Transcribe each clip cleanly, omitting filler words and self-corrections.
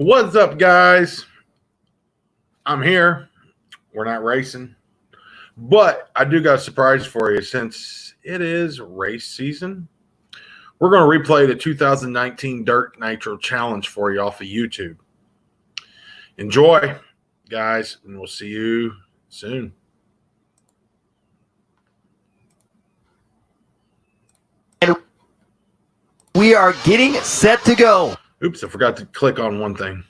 What's up, guys? I'm here. We're not racing, but I do got a surprise for you since it is race season. We're going to replay the 2019 Dirt Nitro Challenge for you off of YouTube. Enjoy, guys, and we'll see you soon. And we are getting set to go. Oops, I forgot to click on one thing.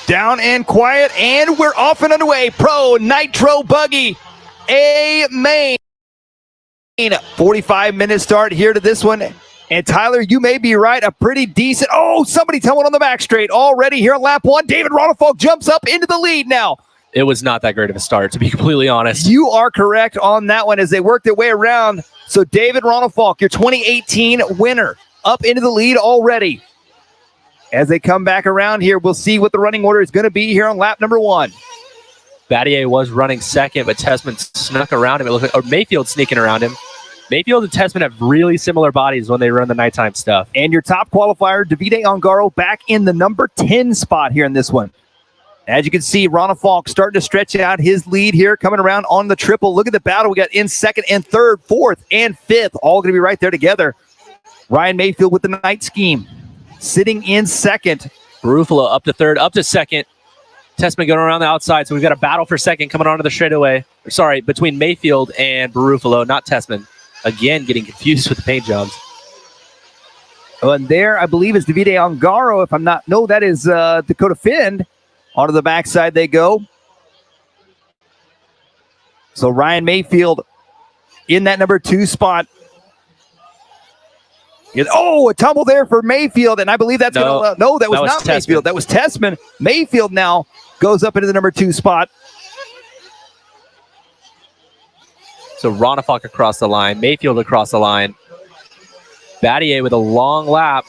Down and quiet, and we're off and underway. Pro Nitro Buggy, A main. 45-minute start here to this one. And Tyler, you may be right, a pretty decent. Oh, somebody tumbling on the back straight already here on lap one. David Ronnefolk jumps up into the lead now. It was not that great of a start, to be completely honest. You are correct on that one as they work their way around. So David Ronnefolk, your 2018 winner, up into the lead already. As they come back around here, we'll see what the running order is going to be here on lap number one. Battier was running second, but Tessman snuck around him. It looked like, or Mayfield sneaking around him. Mayfield and Tessman have really similar bodies when they run the nighttime stuff. And your top qualifier, Davide Ongaro, back in the number 10 spot here in this one. As you can see, Ronnefolk starting to stretch out his lead here, coming around on the triple. Look at the battle we got in second and third, fourth and fifth, all going to be right there together. Ryan Mayfield with the night scheme, sitting in second. Barufalo up to third, up to second. Tessman going around the outside, so we've got a battle for second coming onto the straightaway. Sorry, between Mayfield and Barufalo, not Tessman. Again, getting confused with the paint jobs. Oh, and there, I believe, is Davide Ongaro. If I'm not, no, that is Dakota Finn. Onto the backside they go. So Ryan Mayfield in that number 2 spot. Oh, a tumble there for Mayfield, and I believe that's no, going to... No, that was not Tessman. Mayfield. That was Tessman. Mayfield now goes up into the number 2 spot. So Ronnefolk across the line, Mayfield across the line. Battier with a long lap.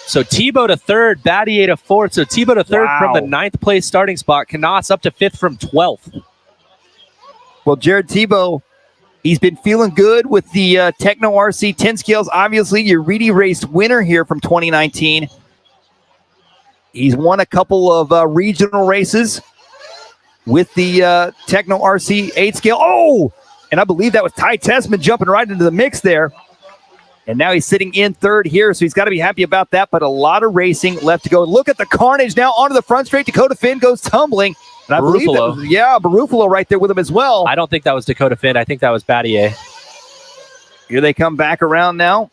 So Tebow to third, Battier to fourth. So Tebow to third from the 9th place starting spot. Knaus up to 5th from 12th. Well, Jared Tebow, he's been feeling good with the Techno RC 10 scales. Obviously, your Reedy Race winner here from 2019. He's won a couple of regional races with the Techno RC 8 scale. Oh, and I believe that was Ty Tessman jumping right into the mix there. And now he's sitting in third here, so he's got to be happy about that, but a lot of racing left to go. Look at the carnage now onto the front straight. Dakota Finn goes tumbling. And I believe that was, Barufalo right there with him as well. I don't think that was Dakota Finn. I think that was Battier. Here they come back around now.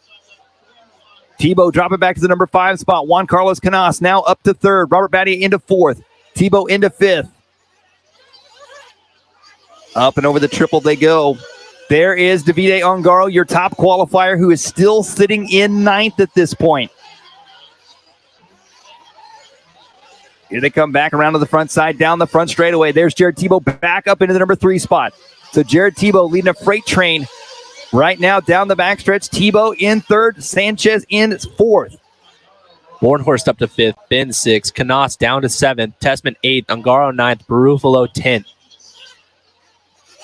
Tebow dropping back to the number 5 spot. Juan Carlos Knaus now up to third. Robert Battier into 4th. Tebow into 5th. Up and over the triple they go. There is Davide Ongaro, your top qualifier, who is still sitting in 9th at this point. Here they come back around to the front side, down the front straightaway. There's Jared Tebow back up into the number 3 spot. So Jared Tebow leading a freight train right now down the backstretch. Tebow in 3rd, Sanchez in 4th. Bornhorst up to 5th, Ben 6th, Knaus down to 7th, Tessman 8th, Ongaro 9th, Barufalo 10th.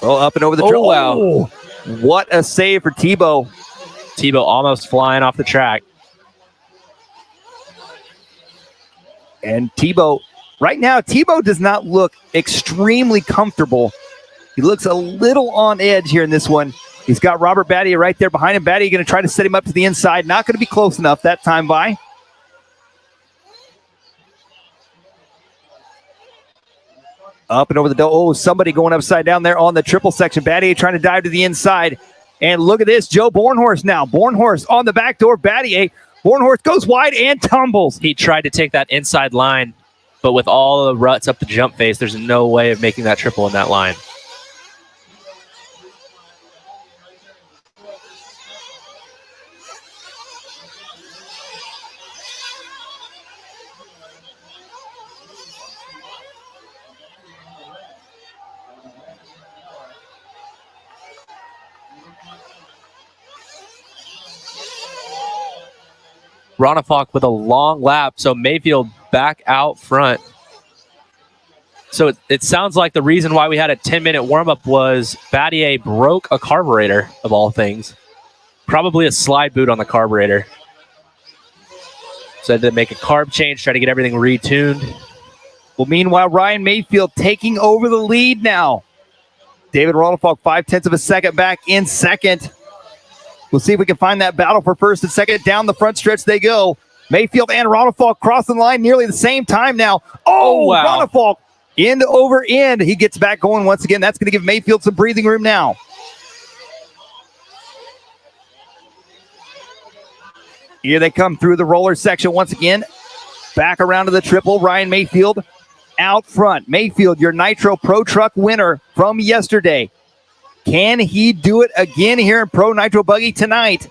Oh, up and over the triple. Wow. What a save for Tebow. Tebow almost flying off the track. And Tebow, right now, Tebow does not look extremely comfortable. He looks a little on edge here in this one. He's got Robert Battier right there behind him. Battier going to try to set him up to the inside. Not going to be close enough that time by. Up and over the door. Oh, somebody going upside down there on the triple section. Battier trying to dive to the inside. And look at this. Joe Bornhorst now. Bornhorst on the back door. Battier. Bornhorst goes wide and tumbles. He tried to take that inside line, but with all the ruts up the jump face, there's no way of making that triple in that line. Ronnefolk with a long lap, so Mayfield back out front. So it sounds like the reason why we had a 10-minute warm-up was Battier broke a carburetor, of all things. Probably a slide boot on the carburetor. So I had to make a carb change, try to get everything retuned. Well, meanwhile, Ryan Mayfield taking over the lead now. David Ronefalk 0.5 of a second back in second. We'll see if we can find that battle for first and second. Down the front stretch they go. Mayfield and Ronefalk crossing the line nearly the same time now. Oh, wow. Ronefalk end over end. He gets back going once again. That's going to give Mayfield some breathing room now. Here they come through the roller section once again. Back around to the triple. Ryan Mayfield out front. Mayfield, your Nitro Pro Truck winner from yesterday. Can he do it again here in Pro Nitro Buggy tonight?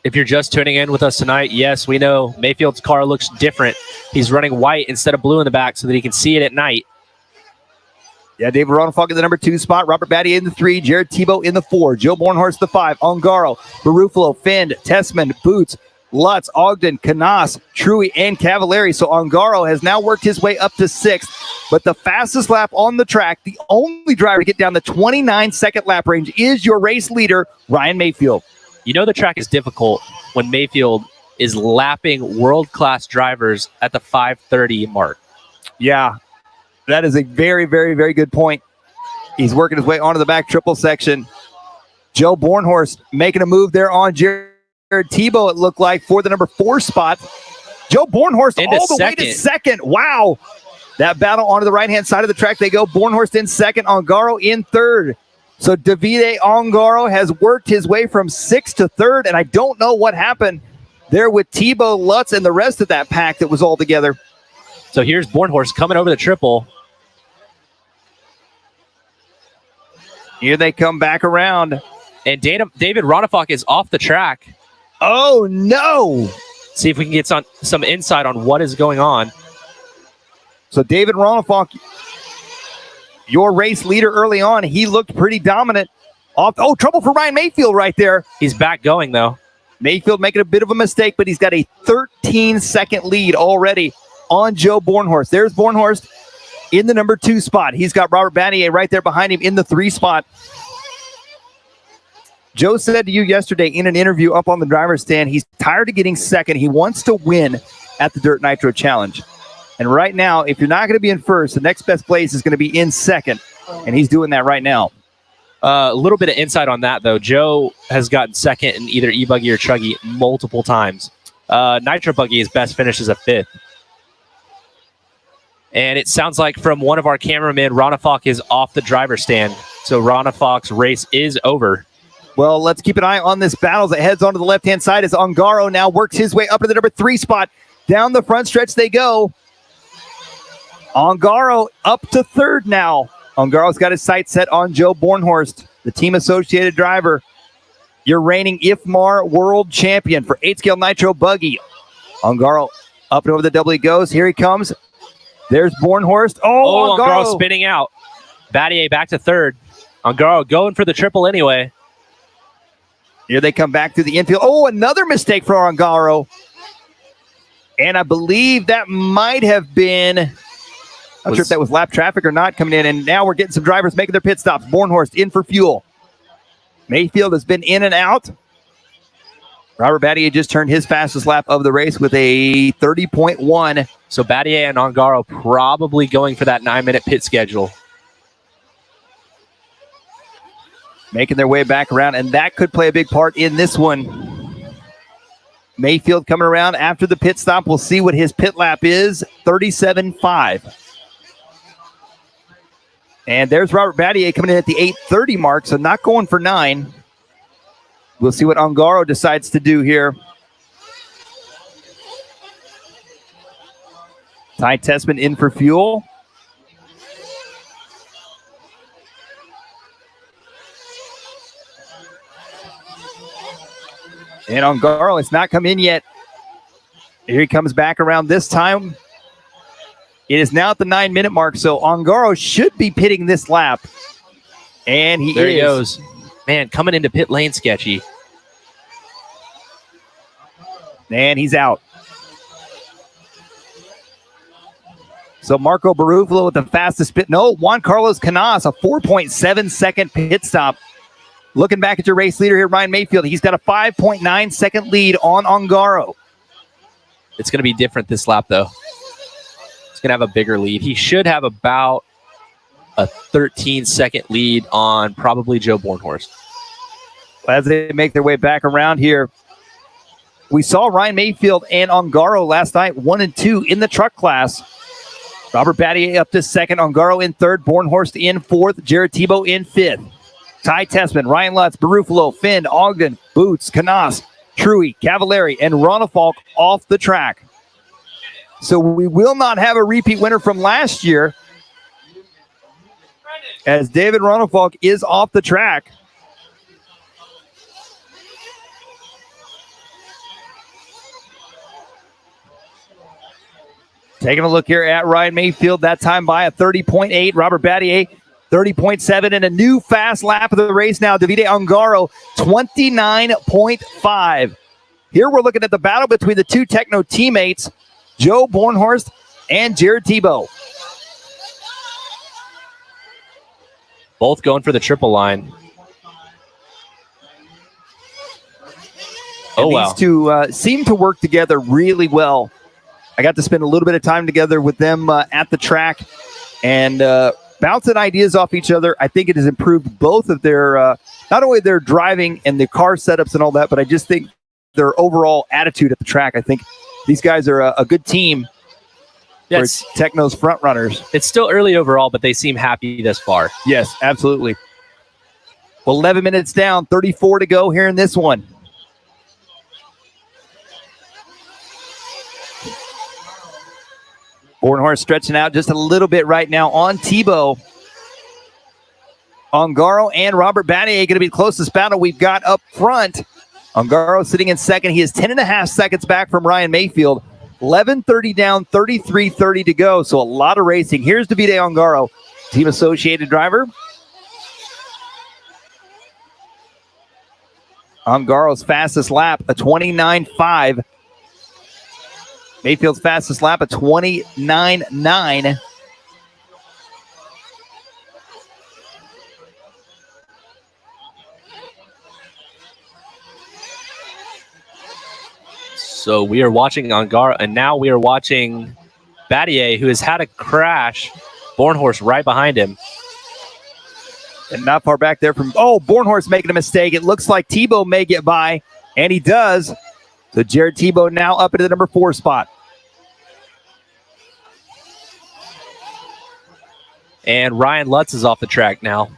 If you're just tuning in with us tonight, yes, we know Mayfield's car looks different. He's running white instead of blue in the back so that he can see it at night. Yeah, David Ronefalk in the number 2 spot. Robert Battier in the 3. Jared Tebow in the 4. Joe Bornhorst the 5. Ongaro, Barufalo, Fend, Tessman, Boots, Lutz, Ogden, Canas, Truey, and Cavallari. So Ongaro has now worked his way up to 6th. But the fastest lap on the track, the only driver to get down the 29-second lap range is your race leader, Ryan Mayfield. You know the track is difficult when Mayfield is lapping world-class drivers at the 5:30 mark. Yeah, that is a very, very, very good point. He's working his way onto the back triple section. Joe Bornhorst making a move there on Jared Tebow, it looked like, for the number 4 spot. Joe Bornhorst all the way to second. Wow. That battle onto the right-hand side of the track they go. Bornhorst in second, Ongaro in third. So Davide Ongaro has worked his way from 6th to 3rd, and I don't know what happened there with Tebow, Lutz, and the rest of that pack that was all together. So here's Bornhorst coming over the triple. Here they come back around. And David Ronefalk is off the track. Oh, no. See if we can get some insight on what is going on. So David Ronefalk, your race leader early on, he looked pretty dominant. Trouble for Ryan Mayfield right there. He's back going, though. Mayfield making a bit of a mistake, but he's got a 13-second lead already on Joe Bornhorst. There's Bornhorst in the number 2 spot. He's got Robert Battier right there behind him in the 3 spot. Joe said to you yesterday in an interview up on the driver's stand, he's tired of getting second. He wants to win at the Dirt Nitro Challenge. And right now, if you're not going to be in first, the next best place is going to be in second. And he's doing that right now. A little bit of insight on that, though. Joe has gotten second in either E-Buggy or Chuggy multiple times. Nitro Buggy, his best finish is a 5th. And it sounds like from one of our cameramen, Ronefalk is off the driver's stand. So Ronefalk's race is over. Well, let's keep an eye on this battle as it heads onto the left-hand side as Ongaro now works his way up to the number 3 spot. Down the front stretch they go. Ongaro up to 3rd now. Ongaro's got his sights set on Joe Bornhorst, the team-associated driver. Your reigning IFMAR world champion for 8-scale Nitro Buggy. Ongaro up and over the double he goes. Here he comes. There's Bornhorst. Oh, Ongaro spinning out. Battier back to 3rd. Ongaro going for the triple anyway. Here they come back through the infield. Oh, another mistake for Ongaro. And I believe that might have been, not sure if that was lap traffic or not coming in. And now we're getting some drivers making their pit stops. Bornhorst in for fuel. Mayfield has been in and out. Robert Battier just turned his fastest lap of the race with a 30.1. So Battier and Ongaro probably going for that 9-minute pit schedule. Making their way back around, and that could play a big part in this one. Mayfield coming around after the pit stop. We'll see what his pit lap is, 37.5. And there's Robert Battier coming in at the 8:30 mark, so not going for 9. We'll see what Ongaro decides to do here. Ty Tessman in for fuel. And Ongaro, it's not come in yet. Here he comes back around this time. It is now at the 9-minute mark, so Ongaro should be pitting this lap. And there he goes. Man, coming into pit lane sketchy. And he's out. So Marco Barufalo with the fastest pit. No, Juan Carlos Canas, a 4.7 second pit stop. Looking back at your race leader here, Ryan Mayfield. He's got a 5.9 second lead on Ongaro. It's going to be different this lap, though. He's going to have a bigger lead. He should have about a 13-second lead on probably Joe Bornhorst. As they make their way back around here, we saw Ryan Mayfield and Ongaro last night, 1 and 2 in the truck class. Robert Battier up to second, Ongaro in third, Bornhorst in fourth, Jared Tebow in fifth. Ty Tessman, Ryan Lutz, Barufalo, Finn, Ogden, Boots, Canas, Truey, Cavallari, and Ronafalk off the track. So we will not have a repeat winner from last year, as David Ronafalk is off the track. Taking a look here at Ryan Mayfield, that time by a 30.8. Robert Battier, 30.7, and a new fast lap of the race now. Davide Ongaro, 29.5. Here we're looking at the battle between the two Tekno teammates, Joe Bornhorst and Jared Tebow. Both going for the triple line. And these two seem to work together really well. I got to spend a little bit of time together with them at the track and bouncing ideas off each other. I think it has improved both of their, not only their driving and the car setups and all that, but I just think their overall attitude at the track. I think these guys are a good team. Yes, for Tekno's front runners. It's still early overall, but they seem happy thus far. Yes, absolutely. Well, 11 minutes down, 34 to go here in this one. Bornhorst stretching out just a little bit right now on Tebow. Ongaro and Robert Battier going to be the closest battle we've got up front. Ongaro sitting in second. He is 10.5 seconds back from Ryan Mayfield. 11:30 down, 33:30 to go. So a lot of racing. Here's Davide Ongaro, Team Associated driver. Ongaro's fastest lap, a 29.5. Mayfield's fastest lap, a 29.9. So we are watching Ongaro, and now we are watching Battier, who has had a crash. Bornhorst right behind him. And not far back there from, Bornhorst making a mistake. It looks like Tebow may get by, and he does. So Jared Tebow now up into the number 4 spot. And Ryan Lutz is off the track now.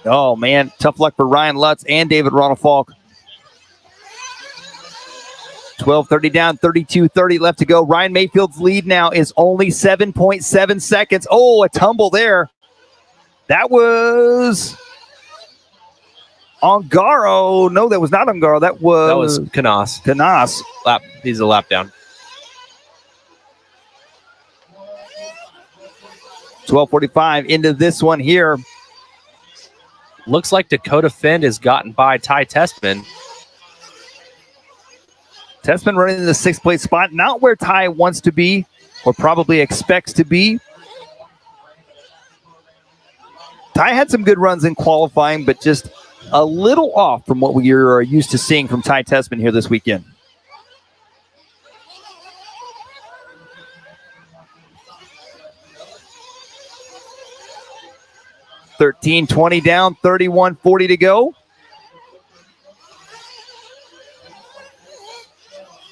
Oh, man. Tough luck for Ryan Lutz and David Ronafalk. 12:30 down, 32:30 left to go. Ryan Mayfield's lead now is only 7.7 seconds. Oh, a tumble there. That was Ongaro. No, that was not Ongaro. That was Canas. Canas. He's a lap down. 12:45 into this one here. Looks like Dakota Fend has gotten by Ty Tessman. Tessman running in the 6th place spot. Not where Ty wants to be or probably expects to be. Ty had some good runs in qualifying, but just a little off from what we are used to seeing from Ty Tessman here this weekend. $13.20 down, 31:40 to go.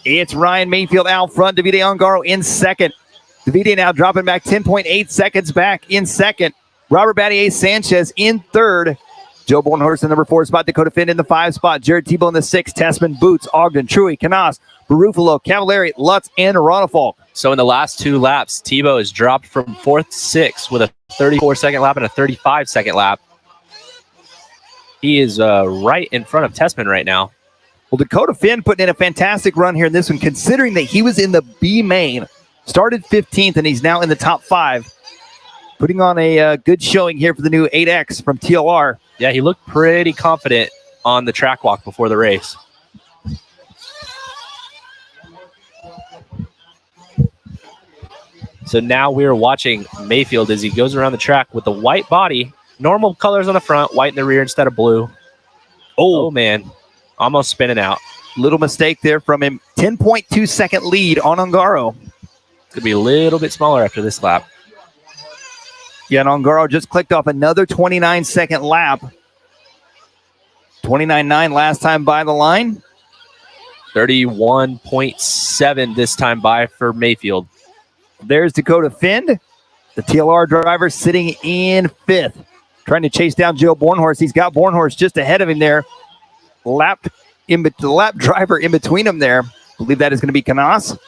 It's Ryan Mayfield out front. Davide Ongaro in second. Davide now dropping back 10.8 seconds back in second. Robert Battier Sanchez in third. Joe Bornhorst in number 4 spot. Dakota Finn in the 5 spot. Jared Tebow in the 6. Tessman, Boots, Ogden, Truey, Canas, Barufalo, Cavallari, Lutz, and Ronafalk. So in the last 2 laps, Tebow has dropped from 4th to 6th with a 34-second lap and a 35-second lap. He is right in front of Tessman right now. Well, Dakota Finn putting in a fantastic run here in this one, considering that he was in the B main, started 15th, and he's now in the top 5. Putting on a good showing here for the new 8X from TLR. Yeah, he looked pretty confident on the track walk before the race. So now we're watching Mayfield as he goes around the track with the white body, normal colors on the front, white in the rear instead of blue. Oh man, almost spinning out. Little mistake there from him. 10.2 second lead on Ongaro. Could be a little bit smaller after this lap. Yeah, and Ongaro just clicked off another 29-second lap. 29.9 last time by the line. 31.7 this time by for Mayfield. There's Dakota Finn, the TLR driver, sitting in fifth, trying to chase down Joe Bornhorst. He's got Bornhorst just ahead of him there. The lap driver in between them there. I believe that is going to be Canas.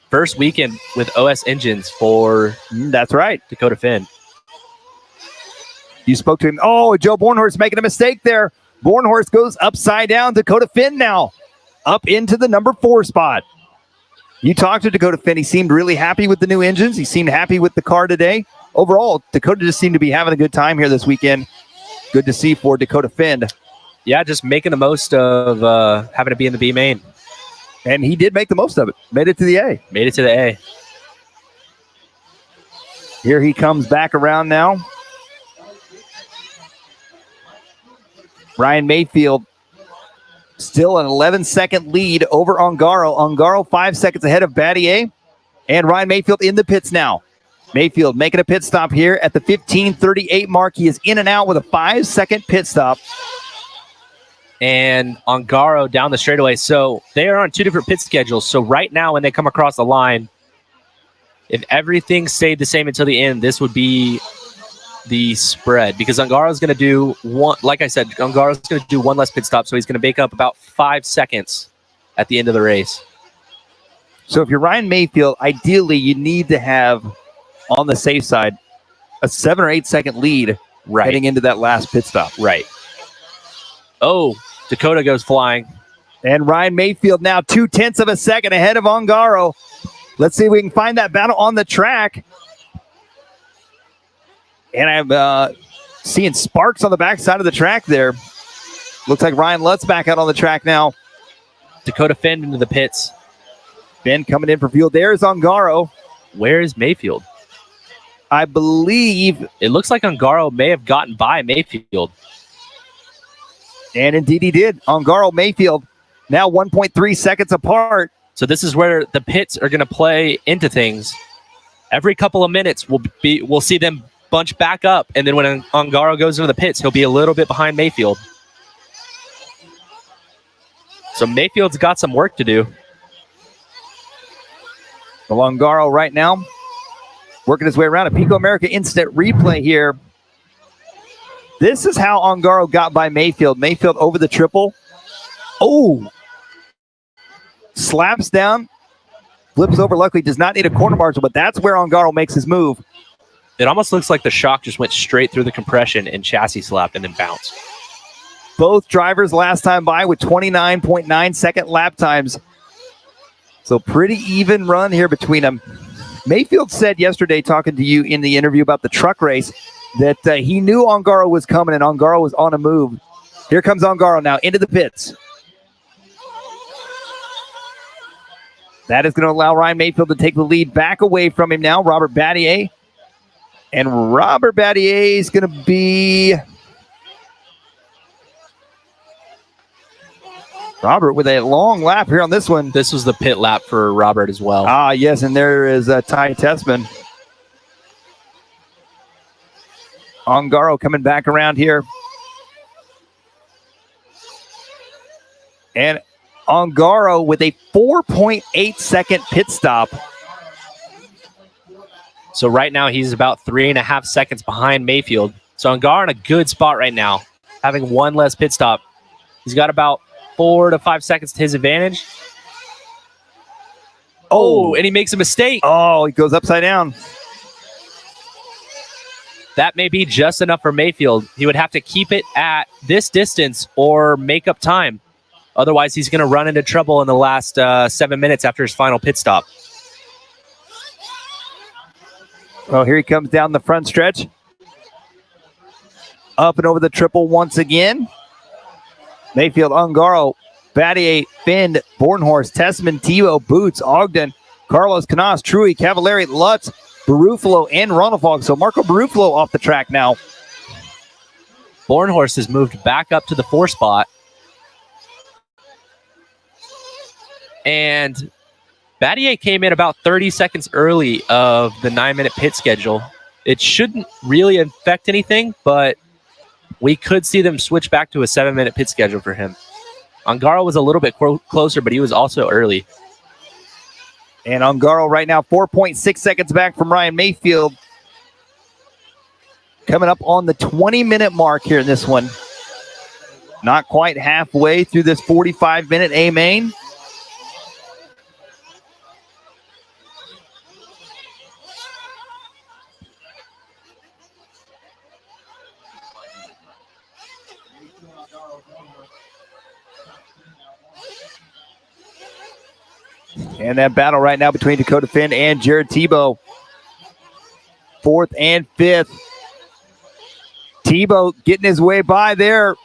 First weekend with OS engines for That's right. Dakota Finn. You spoke to him. Oh, Joe Bornhorst making a mistake there. Bornhorst goes upside down. Dakota Finn now up into the number 4 spot. You talked to Dakota Finn. He seemed really happy with the new engines. He seemed happy with the car today. Overall, Dakota just seemed to be having a good time here this weekend. Good to see for Dakota Finn. Yeah, just making the most of having to be in the B main. And he did make the most of it. Made it to the A. Made it to the A. Here he comes back around now. Ryan Mayfield still an 11-second lead over Ongaro. Ongaro 5 seconds ahead of Battier. And Ryan Mayfield in the pits now. Mayfield making a pit stop here at the 15:38 mark. He is in and out with a 5-second pit stop. And Ongaro down the straightaway. So they are on 2 different pit schedules. So right now when they come across the line, if everything stayed the same until the end, this would be the spread, because Angaro's going to do one, like I said, Angaro's going to do one less pit stop, so he's going to make up about 5 seconds at the end of the race. So if you're Ryan Mayfield, ideally you need to have, on the safe side, a 7 or 8 second lead heading into that last pit stop. Right. Oh, Dakota goes flying. And Ryan Mayfield now 0.2 of a second ahead of Ongaro. Let's see if we can find that battle on the track. And I'm seeing sparks on the backside of the track there. Looks like Ryan Lutz's back out on the track now. Dakota Finn into the pits. Finn coming in for fuel. There's Ongaro. Where is Mayfield? I believe. It looks like Ongaro may have gotten by Mayfield. And indeed he did. Ongaro, Mayfield, now 1.3 seconds apart. So this is where the pits are going to play into things. Every couple of minutes, we'll see them bunch back up, and then when Ongaro goes into the pits, he'll be a little bit behind Mayfield. So Mayfield's got some work to do. Well, Ongaro right now working his way around a Pico America instant replay here. This is how Ongaro got by Mayfield. Mayfield over the triple. Oh! Slaps down. Flips over. Luckily does not need a corner marshal, but that's where Ongaro makes his move. It almost looks like the shock just went straight through the compression and chassis slapped and then bounced. Both drivers last time by with 29.9 second lap times. So pretty even run here between them. Mayfield said yesterday, talking to you in the interview about the truck race, that he knew Ongaro was coming and Ongaro was on a move. Here comes Ongaro now into the pits. That is going to allow Ryan Mayfield to take the lead back away from him now. Robert Battier. And Robert Battier is going to be... Robert with a long lap here on this one. This was the pit lap for Robert as well. Ah, yes, and there is Ty Tessman. Ongaro coming back around here. And Ongaro with a 4.8 second pit stop. So right now he's about 3.5 seconds behind Mayfield. So Ongaro in a good spot right now, having one less pit stop. He's got about 4 to 5 seconds to his advantage. Oh, and he makes a mistake. Oh, he goes upside down. That may be just enough for Mayfield. He would have to keep it at this distance or make up time. Otherwise, he's going to run into trouble in the last 7 minutes after his final pit stop. Well, here he comes down the front stretch. Up and over the triple once again. Mayfield, Ongaro, Battier, Finn, Bornhorst, Tessman, Tebow, Boots, Ogden, Carlos Canas, Truey, Cavallari, Lutz, Barufalo and Ronafog. So Marco Barufalo off the track now. Bornhorst has moved back up to the 4 spot. And Battier came in about 30 seconds early of the 9-minute pit schedule. It shouldn't really affect anything, but we could see them switch back to a 7-minute pit schedule for him. Ongaro was a little bit closer, but he was also early. And Ongaro right now 4.6 seconds back from Ryan Mayfield. Coming up on the 20-minute mark here in this one. Not quite halfway through this 45-minute A main. And that battle right now between Dakota Finn and Jared Tebow. 4th and 5th. Tebow getting his way by there.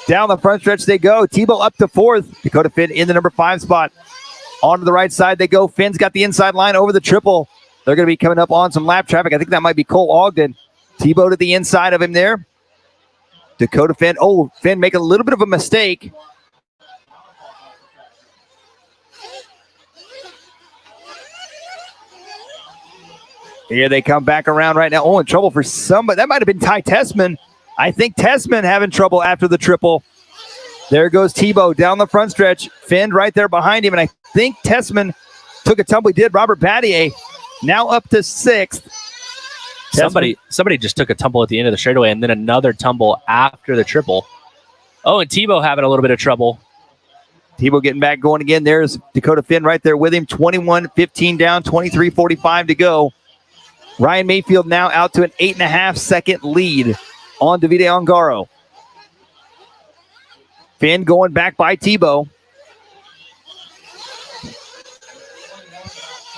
Down the front stretch they go. Tebow up to 4th. Dakota Finn in the number 5 spot. Onto the right side they go. Finn's got the inside line over the triple. They're going to be coming up on some lap traffic. I think that might be Cole Ogden. Tebow to the inside of him there. Dakota Finn. Oh, Finn making a little bit of a mistake. Here they come back around right now. Oh, in trouble for somebody. That might have been Ty Tessman. I think Tessman having trouble after the triple. There goes Tebow down the front stretch. Finn right there behind him. And I think Tessman took a tumble. He did. Robert Battier now up to 6th. Somebody just took a tumble at the end of the straightaway and then another tumble after the triple. Oh, and Tebow having a little bit of trouble. Tebow getting back going again. There's Dakota Finn right there with him. 21-15 down, 23:45 to go. Ryan Mayfield now out to an 8.5-second lead on Davide Ongaro. Finn going back by Tebow.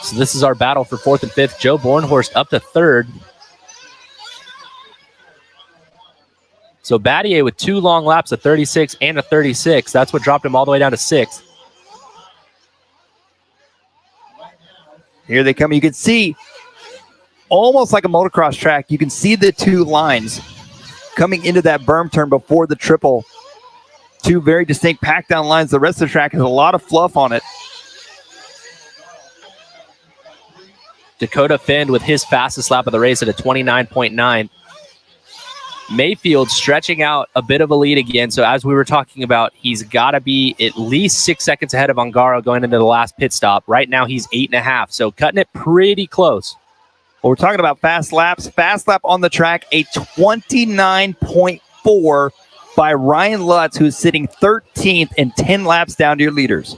So this is our battle for 4th and 5th. Joe Bornhorst up to 3rd. So Battier with 2 long laps, a 36 and a 36. That's what dropped him all the way down to 6th. Here they come. You can see, almost like a motocross track, you can see the 2 lines coming into that berm turn before the triple. 2 very distinct pack down lines. The rest of the track has a lot of fluff on it. Dakota Finn with his fastest lap of the race at a 29.9. Mayfield stretching out a bit of a lead again. So as we were talking about, he's got to be at least 6 seconds ahead of Ongaro going into the last pit stop. Right now he's 8.5, so cutting it pretty close. Well, we're talking about fast laps. Fast lap on the track, a 29.4 by Ryan Lutz, who's sitting 13th and 10 laps down to your leaders.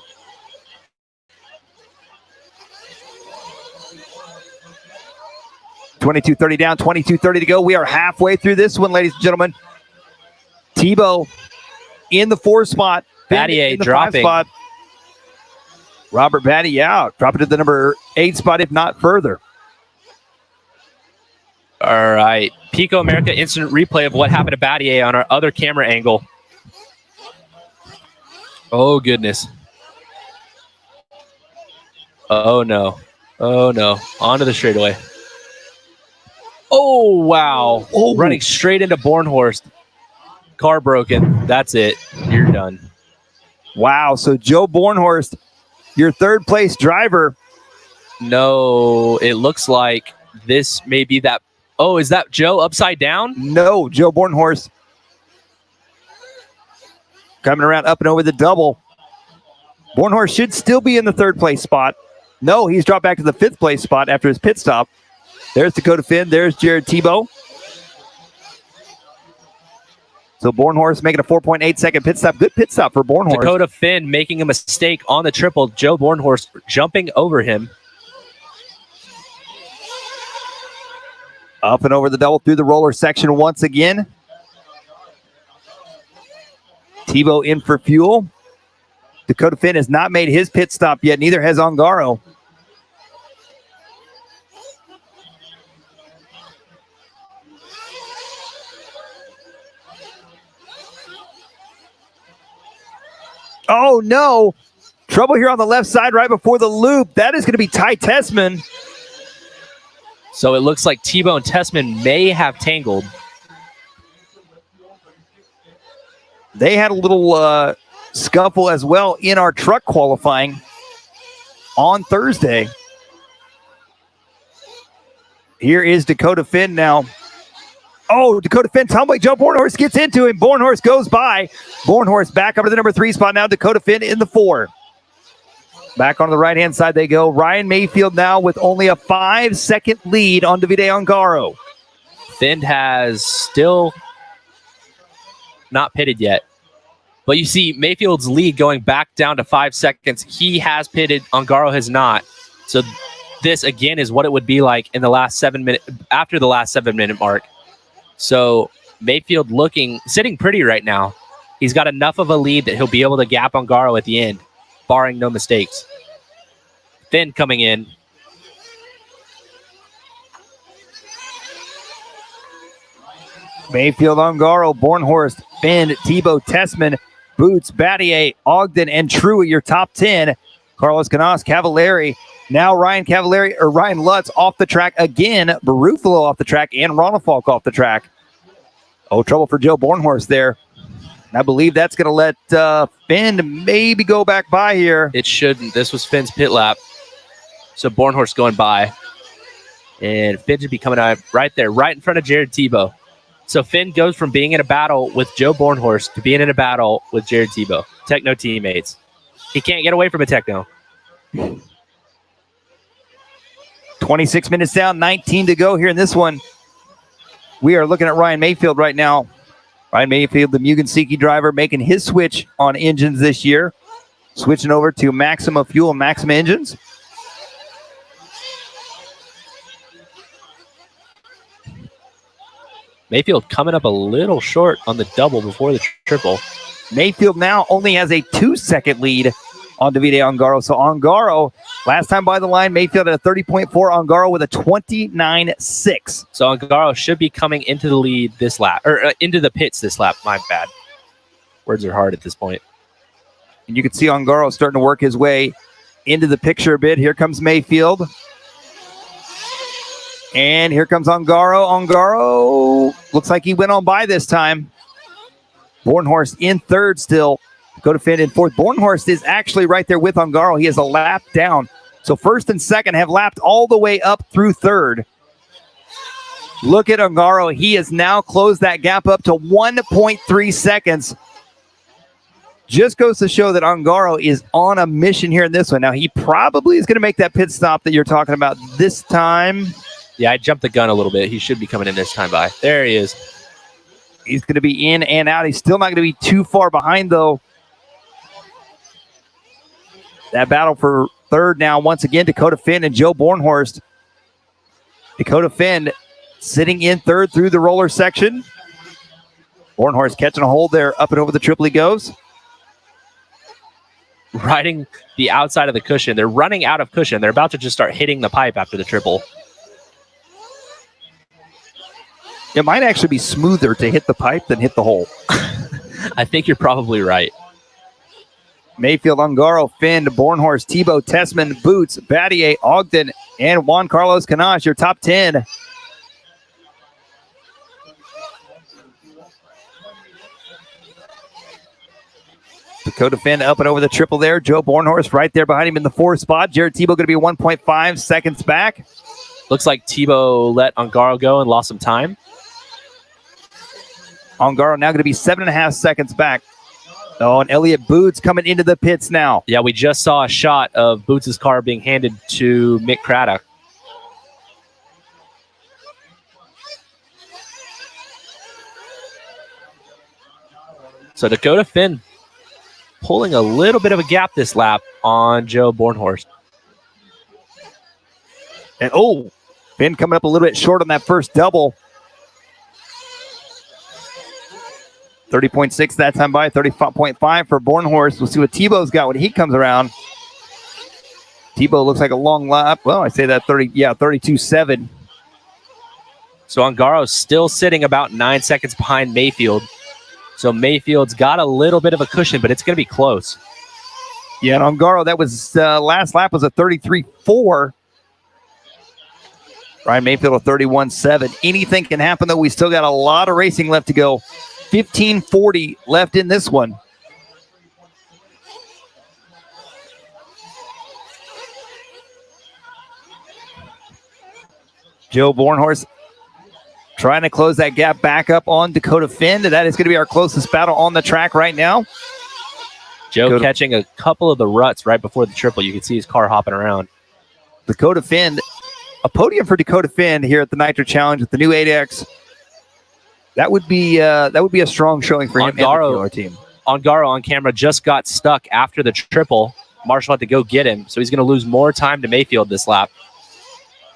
$22.30 down, $22.30 to go. We are halfway through this one, ladies and gentlemen. Tebow in the 4 spot. Battier in the dropping. 5 spot. Robert Battier out. Dropping to the number 8 spot, if not further. All right. Pico America instant replay of what happened to Battier on our other camera angle. Oh, goodness. Oh, no. Oh, no. Onto the straightaway. Oh, wow. Oh. Running straight into Bornhorst. Car broken. That's it. You're done. Wow. So Joe Bornhorst, your 3rd place driver. No, it looks like this may be that. Oh, is that Joe upside down? No, Joe Bornhorst coming around up and over the double. Bornhorst should still be in the 3rd place spot. No, he's dropped back to the 5th place spot after his pit stop. There's Dakota Finn. There's Jared Tebow. So Bornhorst making a 4.8-second pit stop. Good pit stop for Bornhorst. Dakota Finn making a mistake on the triple. Joe Bornhorst jumping over him. Up and over the double through the roller section once again. Tebow in for fuel. Dakota Finn has not made his pit stop yet. Neither has Ongaro. Oh, no. Trouble here on the left side right before the loop. That is going to be Ty Tessman. So it looks like Tebow and Tessman may have tangled. They had a little scuffle as well in our truck qualifying on Thursday. Here is Dakota Finn now. Oh, Dakota Finn, tumbling Joe Bornhorst gets into him. Bornhorst goes by. Bornhorst back up to the number 3 spot now. Dakota Finn in the 4. Back on the right-hand side they go. Ryan Mayfield now with only a 5-second lead on Davide Ongaro. Finn has still not pitted yet. But you see Mayfield's lead going back down to 5 seconds. He has pitted. Ongaro has not. So this, again, is what it would be like in the last 7 minutes, after the last 7-minute mark. So Mayfield sitting pretty right now. He's got enough of a lead that he'll be able to gap Ongaro at the end, barring no mistakes. Finn coming in. Mayfield, Ongaro, Bornhorst, Finn, Tebow, Tessman, Boots, Battier, Ogden, and True at your top 10. Carlos Canas, Cavallari. Now Ryan Lutz off the track again. Barufalo off the track and Ronafalk off the track. Oh, trouble for Joe Bornhorst there. And I believe that's going to let Finn maybe go back by here. It shouldn't. This was Finn's pit lap. So Bornhorst going by. And Finn should be coming out right there, right in front of Jared Tebow. So Finn goes from being in a battle with Joe Bornhorst to being in a battle with Jared Tebow. Techno teammates. He can't get away from a Techno. 26 minutes down, 19 to go here in this one. We are looking at Ryan Mayfield right now. Ryan Mayfield, the Mugen Seiki driver, making his switch on engines this year. Switching over to Maxima Fuel and Maxima engines. Mayfield coming up a little short on the double before the triple. Mayfield now only has a 2-second lead on Davide Ongaro. So Ongaro, last time by the line, Mayfield at a 30.4, Ongaro with a 29.6. So Ongaro should be coming into the lead this lap, or into the pits this lap. My bad. Words are hard at this point. And you can see Ongaro starting to work his way into the picture a bit. Here comes Mayfield. And here comes Ongaro. Ongaro looks like he went on by this time. Bornhorst in third still. Dakota Finn in fourth. Bornhorst is actually right there with Ongaro. He is a lap down. So first and second have lapped all the way up through third. Look at Ongaro. He has now closed that gap up to 1.3 seconds. Just goes to show that Ongaro is on a mission here in this one. Now, he probably is going to make that pit stop that you're talking about this time. Yeah, I jumped the gun a little bit. He should be coming in this time by. There he is. He's going to be in and out. He's still not going to be too far behind, though. That battle for third now, once again, Dakota Finn and Joe Bornhorst. Dakota Finn sitting in third through the roller section. Bornhorst catching a hold there. Up and over the triple he goes. Riding the outside of the cushion. They're running out of cushion. They're about to just start hitting the pipe after the triple. It might actually be smoother to hit the pipe than hit the hole. I think you're probably right. Mayfield, Ongaro, Finn, Bornhorst, Tebow, Tessman, Boots, Battier, Ogden, and Juan Carlos Canas, your top 10. Dakota Finn up and over the triple there. Joe Bornhorst right there behind him in the fourth spot. Jared Tebow going to be 1.5 seconds back. Looks like Tebow let Ongaro go and lost some time. Ongaro now going to be 7.5 seconds back. Oh, and Elliott Boots coming into the pits now. Yeah, we just saw a shot of Boots' car being handed to Mick Craddock. So Dakota Finn pulling a little bit of a gap this lap on Joe Bornhorst. And Finn coming up a little bit short on that first double. 30.6 that time by, 30.5 for Bornhorst. We'll see what Tebow's got when he comes around. Tebow looks like a long lap. Well, I say that 32.7. So Ongaro's still sitting about 9 seconds behind Mayfield. So Mayfield's got a little bit of a cushion, but it's going to be close. Yeah, and Ongaro, that was last lap was a 33.4. Ryan Mayfield a 31.7. Anything can happen, though. We still got a lot of racing left to go. 15:40 left in this one. Joe Bornhorst trying to close that gap back up on Dakota Finn. That is going to be our closest battle on the track right now. Joe catching a couple of the ruts right before the triple. You can see his car hopping around. Dakota Finn, a podium for Dakota Finn here at the Nitro Challenge with the new 8X. That would be a strong showing for him and the QR team. Ongaro on camera just got stuck after the triple. Marshall had to go get him, so he's going to lose more time to Mayfield this lap.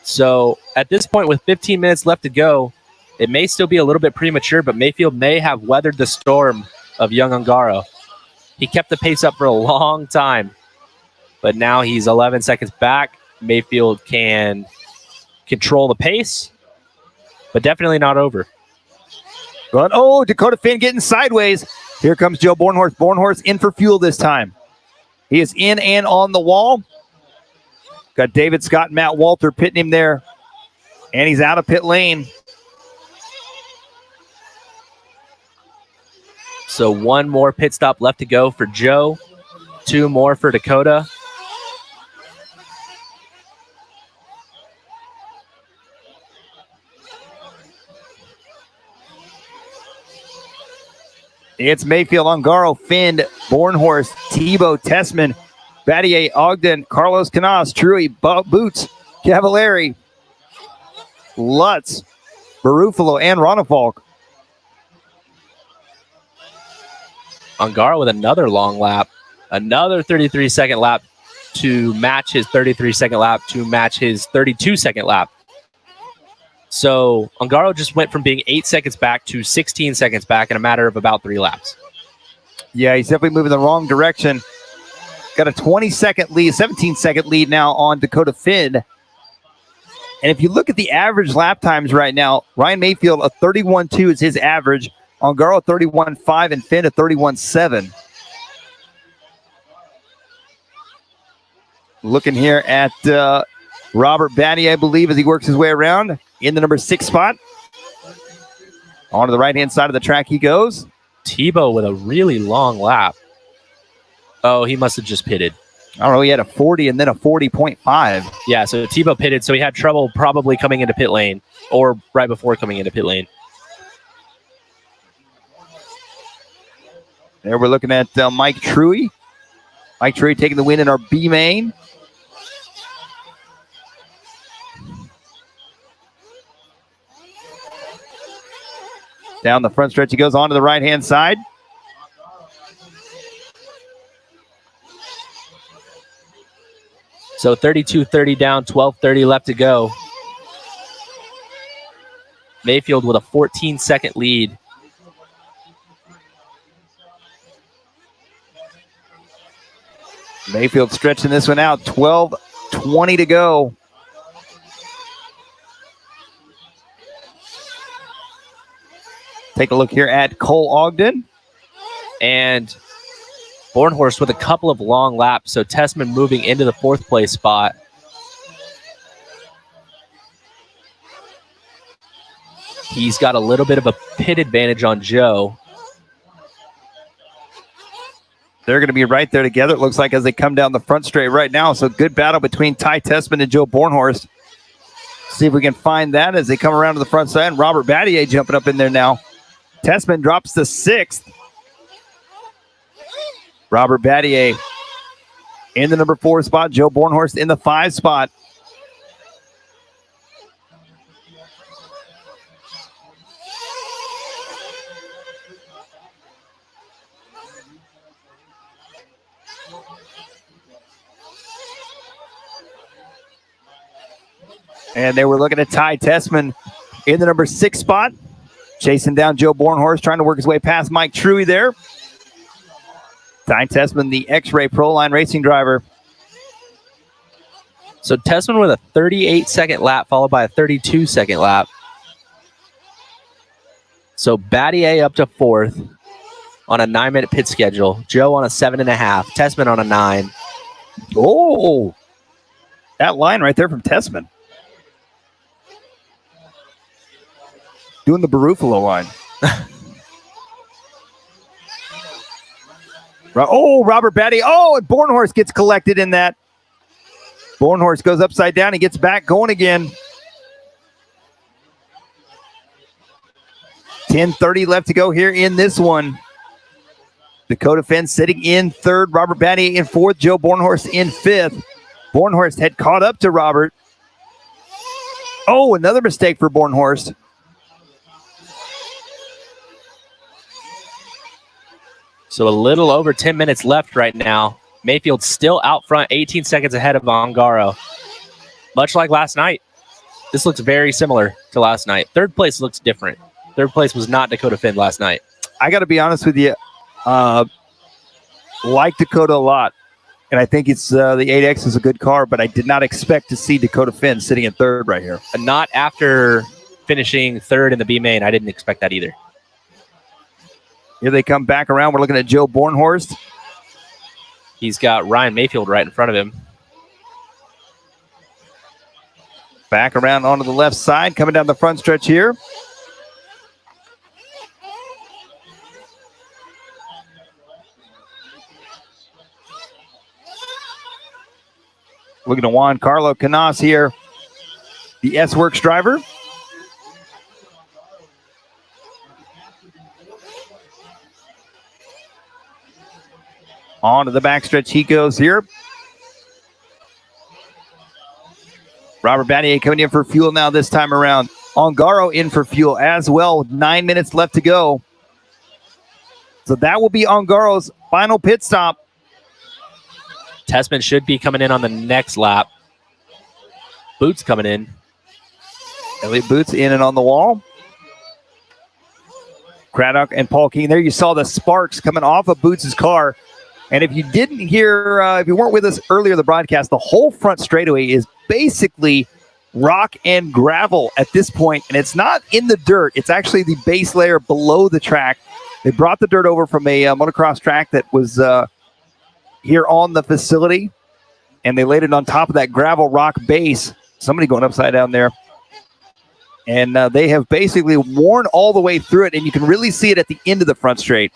So at this point, with 15 minutes left to go, it may still be a little bit premature, but Mayfield may have weathered the storm of young Ongaro. He kept the pace up for a long time, but now he's 11 seconds back. Mayfield can control the pace, but definitely not over. But, Dakota Finn getting sideways. Here comes Joe Bornhorst. Bornhorst in for fuel this time. He is in and on the wall. Got David Scott and Matt Walter pitting him there. And he's out of pit lane. So one more pit stop left to go for Joe. 2 more for Dakota. It's Mayfield, Ongaro, Finn, Bornhorst, Tebow, Tessman, Battier, Ogden, Carlos Canas, Truey, Boots, Cavallari, Lutz, Barufalo, and Ronafalk. Ongaro with another long lap. Another 33-second lap to match his 33-second lap to match his 32-second lap. So Ongaro just went from being 8 seconds back to 16 seconds back in a matter of about 3 laps. Yeah, he's definitely moving the wrong direction. Got a 20-second lead, 17-second lead now on Dakota Finn. And if you look at the average lap times right now, Ryan Mayfield, a 31.2 is his average. Ongaro, 31.5, and Finn, a 31.7. Looking here at Robert Batty, I believe, as he works his way around in the number 6 spot. On to the right-hand side of the track he goes. Tebow with a really long lap. Oh, he must have just pitted. I don't know, he had a 40 and then a 40.5. Yeah, so Tebow pitted, so he had trouble probably coming into pit lane or right before coming into pit lane. There we're looking at Mike Truey. Mike Truey taking the win in our B main. Down the front stretch he goes on to the right-hand side. So 32-30 down, 12:30 left to go. Mayfield with a 14-second lead. Mayfield stretching this one out. 12:20 to go. Take a look here at Cole Ogden. And Bornhorst with a couple of long laps. So Tessman moving into the 4th place spot. He's got a little bit of a pit advantage on Joe. They're going to be right there together, it looks like, as they come down the front straight right now. So good battle between Ty Tessman and Joe Bornhorst. See if we can find that as they come around to the front side. And Robert Battier jumping up in there now. Tessman drops to 6th. Robert Battier in the number 4 spot. Joe Bornhorst in the 5 spot. And they were looking at Ty Tessman in the number 6 spot. Chasing down Joe Bornhorst, trying to work his way past Mike Truey there. Ty Tessman, the X-Ray Pro Line racing driver. So Tessman with a 38-second lap, followed by a 32-second lap. So Battier up to 4th on a 9-minute pit schedule. Joe on a 7.5. Tessman on a 9. Oh, that line right there from Tessman. Doing the Barufalo line. Oh, Robert Batty. Oh, and Bornhorst gets collected in that. Bornhorst goes upside down. He gets back going again. 10:30 left to go here in this one. Dakota Finn sitting in third. Robert Batty in fourth. Joe Bornhorst in fifth. Bornhorst had caught up to Robert. Oh, another mistake for Bornhorst. So a little over 10 minutes left right now. Mayfield still out front, 18 seconds ahead of Ongaro. Much like last night. This looks very similar to last night. Third place looks different. Third place was not Dakota Finn last night. I got to be honest with you. Like Dakota a lot. And I think it's the 8X is a good car, but I did not expect to see Dakota Finn sitting in third right here. And not after finishing third in the B main. I didn't expect that either. Here they come back around. We're looking at Joe Bornhorst. He's got Ryan Mayfield right in front of him. Back around onto the left side, coming down the front stretch here. Looking at Juan Carlo Canas here, the S-Works driver. On to the backstretch he goes here. Robert Battier coming in for fuel now this time around. Ongaro in for fuel as well with 9 minutes left to go. So that will be Ongaro's final pit stop. Tessman should be coming in on the next lap. Boots coming in. Elliott Boots in and on the wall. Craddock and Paul King. There you saw the sparks coming off of Boots' car. And if you didn't hear, if you weren't with us earlier in the broadcast, the whole front straightaway is basically rock and gravel at this point. And it's not in the dirt. It's actually the base layer below the track. They brought the dirt over from a motocross track that was here on the facility. And they laid it on top of that gravel rock base. Somebody going upside down there. And they have basically worn all the way through it. And you can really see it at the end of the front straight.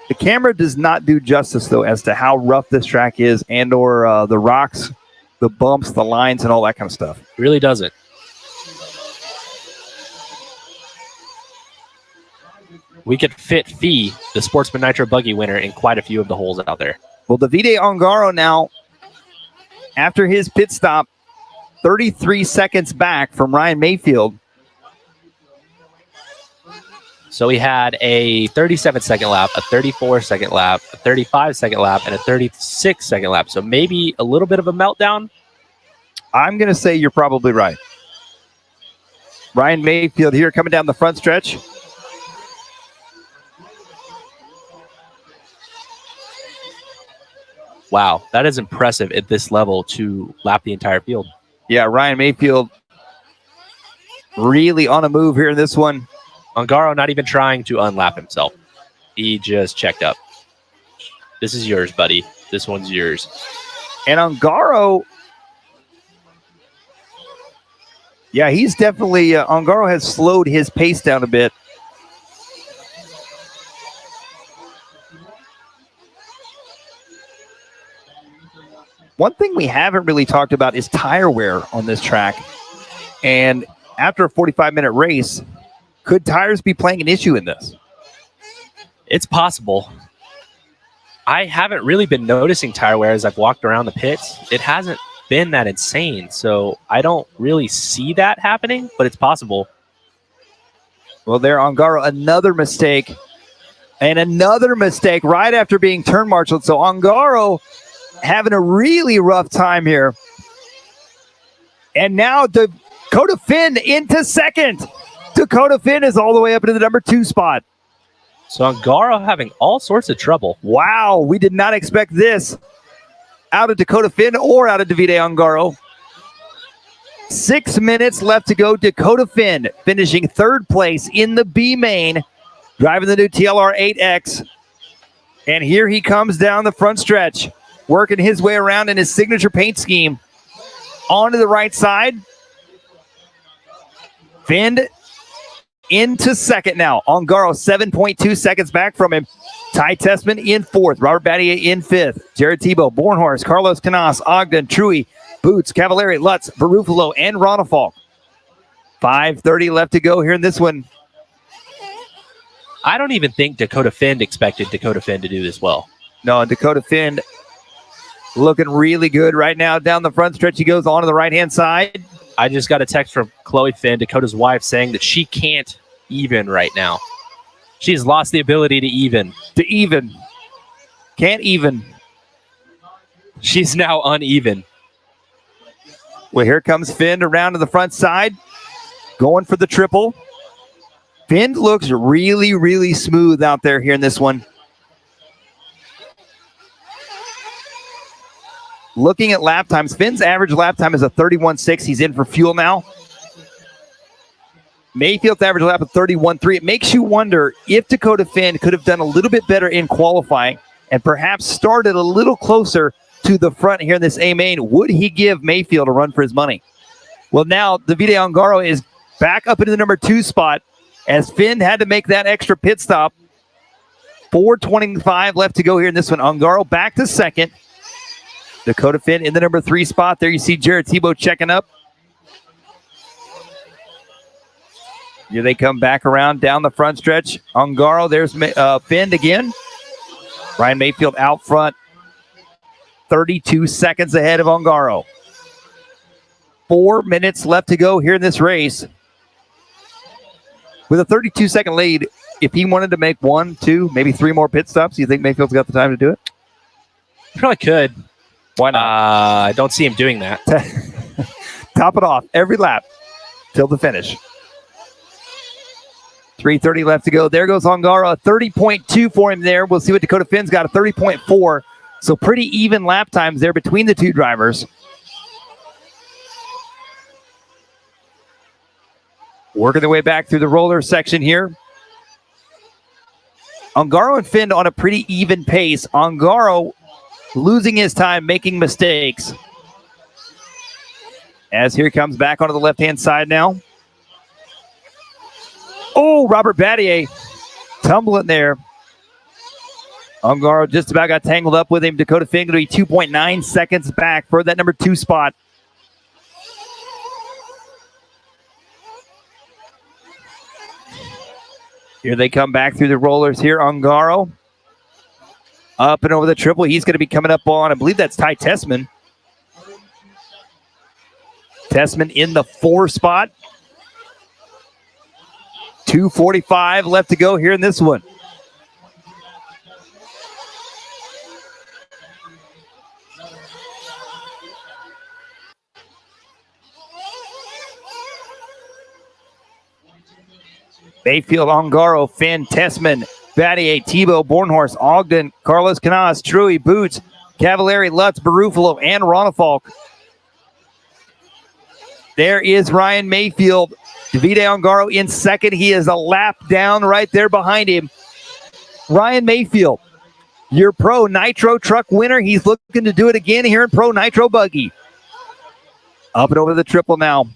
The camera does not do justice, though, as to how rough this track is and or the rocks, the bumps, the lines, and all that kind of stuff. It really doesn't. We could fit Fee, the Sportsman Nitro Buggy winner, in quite a few of the holes out there. Well, Davide Ongaro now, after his pit stop, 33 seconds back from Ryan Mayfield. So we had a 37-second lap, a 34-second lap, a 35-second lap, and a 36-second lap. So maybe a little bit of a meltdown. I'm going to say you're probably right. Ryan Mayfield here coming down the front stretch. Wow, that is impressive at this level to lap the entire field. Yeah, Ryan Mayfield really on a move here in this one. Ongaro not even trying to unlap himself. He just checked up. This is yours, buddy. This one's yours. And Ongaro, yeah, he's definitely, Ongaro has slowed his pace down a bit. One thing we haven't really talked about is tire wear on this track. And after a 45-minute race, could tires be playing an issue in this? It's possible. I haven't really been noticing tire wear as I've walked around the pits. It hasn't been that insane, so I don't really see that happening, but it's possible. Well, there, Ongaro, another mistake. And another mistake right after being turn marshaled. So Ongaro having a really rough time here. And now Dakota Finn into second. Dakota Finn is all the way up into the number 2 spot. So Ongaro having all sorts of trouble. Wow, we did not expect this out of Dakota Finn or out of Davide Ongaro. 6 minutes left to go. Dakota Finn finishing third place in the B main, driving the new TLR 8X. And here he comes down the front stretch, working his way around in his signature paint scheme. Onto the right side. Finn into second now. Ongaro 7.2 seconds back from him. Ty Tessman in fourth. Robert Battier in fifth. Jared Tebow, Bornhorst, Carlos Canas, Ogden, Truey, Boots, Cavallari, Lutz, Barufalo, and Ronafalk. 5:30 left to go here in this one. I don't even think Dakota Finn expected Dakota Finn to do this well. No, Dakota Finn looking really good right now down the front stretch. He goes on to the right-hand side. I just got a text from Chloe Finn, Dakota's wife, saying that she can't even right now. She's lost the ability to even. Can't even. She's now uneven. Well, here comes Finn around to the front side. Going for the triple. Finn looks really, really smooth out there here in this one. Looking at lap times, Finn's average lap time is a 31.6. He's in for fuel now. Mayfield's average lap of 31.3. It makes you wonder if Dakota Finn could have done a little bit better in qualifying and perhaps started a little closer to the front here in this A main. Would he give Mayfield a run for his money? Well, now Davide Ongaro is back up into the number 2 spot as Finn had to make that extra pit stop. 4:25 left to go here in this one. Ongaro back to second. Dakota Finn in the number 3 spot. There you see Jared Tebow checking up. Here they come back around down the front stretch. Ongaro, there's Finn again. Ryan Mayfield out front. 32 seconds ahead of Ongaro. 4 minutes left to go here in this race. With a 32-second lead, if he wanted to make 1, 2, maybe 3 more pit stops, do you think Mayfield's got the time to do it? Probably could. Why not? I don't see him doing that. Top it off every lap till the finish. 3:30 left to go. There goes Ongaro. 30.2 for him there. We'll see what Dakota Finn's got. A 30.4. So pretty even lap times there between the two drivers. Working their way back through the roller section here. Ongaro and Finn on a pretty even pace. Ongaro losing his time, making mistakes. As here comes back onto the left-hand side now. Oh, Robert Battier tumbling there. Ongaro just about got tangled up with him. Dakota Finn going to be 2.9 seconds back for that number 2 spot. Here they come back through the rollers here. Ongaro up and over the triple. He's going to be coming up on, I believe that's Ty Tessman. Tessman in the 4 spot. 2:45 left to go here in this one. Mayfield, Ongaro, Finn, Tessman, Battier, Tebow, Bornhorst, Ogden, Carlos Canas, Truey, Boots, Cavallari, Lutz, Barufalo, and Ronafalk. There is Ryan Mayfield. Davide Ongaro in second. He is a lap down right there behind him. Ryan Mayfield, your Pro Nitro Truck winner. He's looking to do it again here in Pro Nitro Buggy. Up and over the triple now.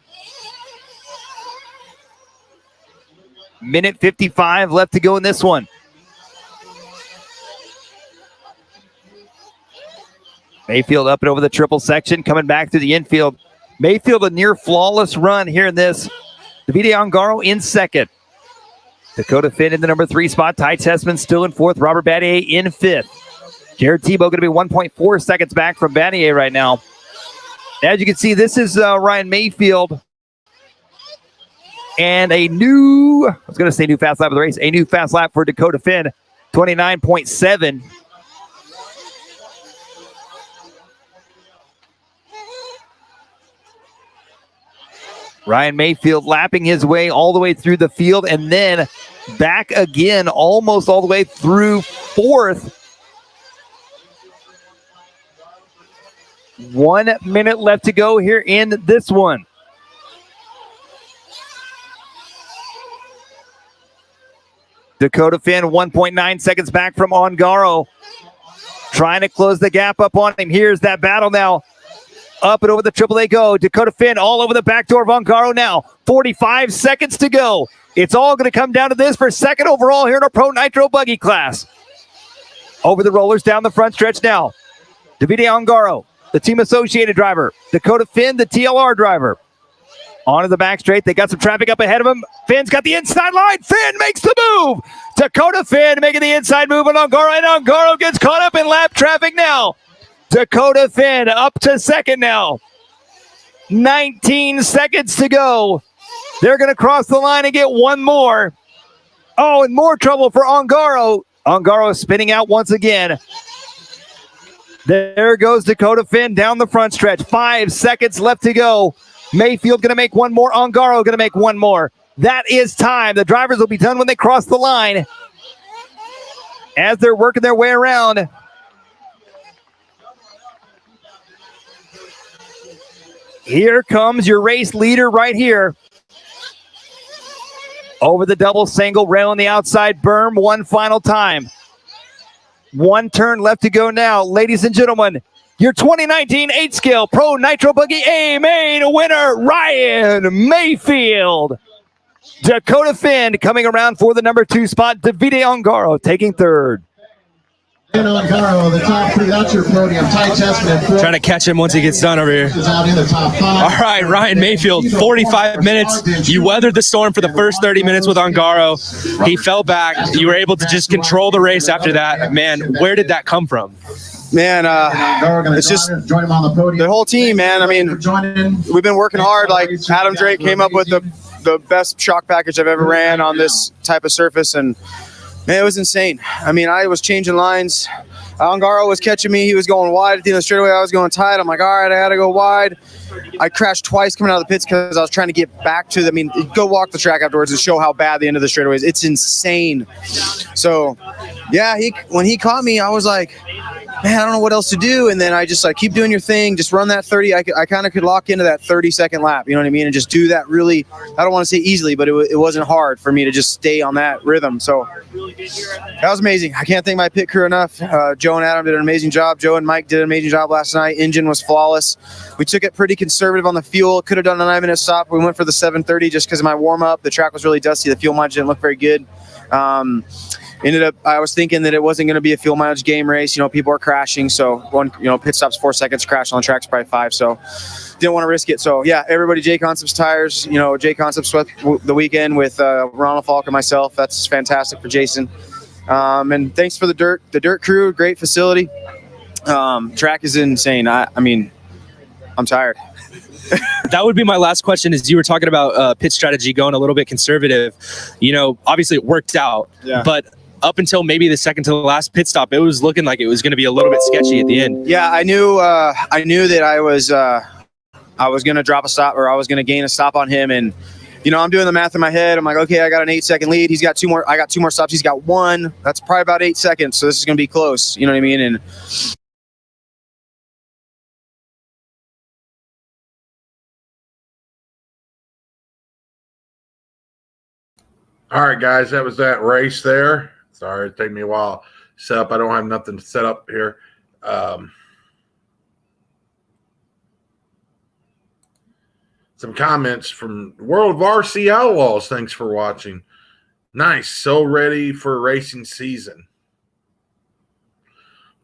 Minute 55 left to go in this one. Mayfield up and over the triple section, coming back through the infield. Mayfield a near flawless run here in this. Davide Ongaro in second. Dakota Finn in the number 3 spot. Ty Tessman still in 4th. Robert Battier in 5th. Jared Tebow going to be 1.4 seconds back from Battier right now. As you can see, this is Ryan Mayfield. And a new, I was going to say new fast lap of the race, a new fast lap for Dakota Finn, 29.7. Ryan Mayfield lapping his way all the way through the field and then back again almost all the way through 4th. 1 minute left to go here in this one. Dakota Finn 1.9 seconds back from Ongaro. Trying to close the gap up on him. Here's that battle now. Up and over the triple they go. Dakota Finn all over the back door of Ongaro now. 45 seconds to go. It's all going to come down to this for second overall here in our Pro Nitro Buggy class. Over the rollers down the front stretch now. Davide Ongaro, the Team Associated driver. Dakota Finn, the TLR driver. Onto the back straight. They got some traffic up ahead of him. Finn's got the inside line. Finn makes the move. Dakota Finn making the inside move on Ongaro, and Ongaro gets caught up in lap traffic now. Dakota Finn up to second now. 19 seconds to go. They're going to cross the line and get one more. Oh, and more trouble for Ongaro. Ongaro is spinning out once again. There goes Dakota Finn down the front stretch. 5 seconds left to go. Mayfield going to make one more. Ongaro going to make one more. That is time. The drivers will be done when they cross the line. As they're working their way around. Here comes your race leader right here. Over the double single, rail on the outside berm one final time. One turn left to go now. Ladies and gentlemen, your 2019 8-scale Pro Nitro Buggy A main winner, Ryan Mayfield. Dakota Finn coming around for the number 2 spot. Davide Ongaro taking third. Ongaro, the top 3, that's your podium. Ty Testament. Trying to catch him once he gets done over here. Is out in the top 5. All right, Ryan Mayfield, 45 minutes. You weathered the storm for the first 30 minutes with Ongaro. He fell back. You were able to just control the race after that. Man, where did that come from? Man, it's just join him on the podium. the whole team, man. I mean, we've been working hard. Like Adam Drake came up with the best shock package I've ever ran on this type of surface, and man, it was insane. I mean, I was changing lines. Ongaro was catching me. He was going wide at the end of the straightaway. I was going tight. I'm like, all right, I got to go wide. I crashed twice coming out of the pits because I was trying to get back to the, I mean, go walk the track afterwards to show how bad the end of the straightaway is. It's insane. So, yeah, when he caught me, I was like, man, I don't know what else to do. And then I just like, keep doing your thing. Just run that 30. I kind of could lock into that 30-second lap. You know what I mean? And just do that really, I don't want to say easily, but it wasn't hard for me to just stay on that rhythm. So that was amazing. I can't thank my pit crew enough. Joe and Adam did an amazing job. Joe and Mike did an amazing job last night. Engine was flawless. We took it pretty conservative on the fuel. Could have done a 9-minute stop. We went for the 7:30 just because of my warm-up. The track was really dusty. The fuel mileage didn't look very good. Ended up, I was thinking that it wasn't going to be a fuel mileage game race. You know, people are crashing. So one, pit stop's 4 seconds, crash on the track's probably 5. So didn't want to risk it. So yeah, everybody, J Concepts tires. J Concepts swept the weekend with Ronald Falk and myself. That's fantastic for Jason. And thanks for the dirt crew. Great facility. Track is insane. I mean, I'm tired. That would be my last question. Is you were talking about pit strategy going a little bit conservative. Obviously it worked out, but up until maybe the second to the last pit stop, it was looking like it was going to be a little bit sketchy at the end. Yeah, I knew that I was going to drop a stop, or I was going to gain a stop on him. And, I'm doing the math in my head. I'm like, okay, I got an 8-second lead. He's got 2 more. I got 2 more stops. He's got 1. That's probably about 8 seconds. So this is going to be close. You know what I mean? And All right, guys, that was that race there. Sorry, it took me a while to set up. I don't have nothing set up here. Some comments from World of RC Outlaws. Thanks for watching. Nice. So ready for racing season.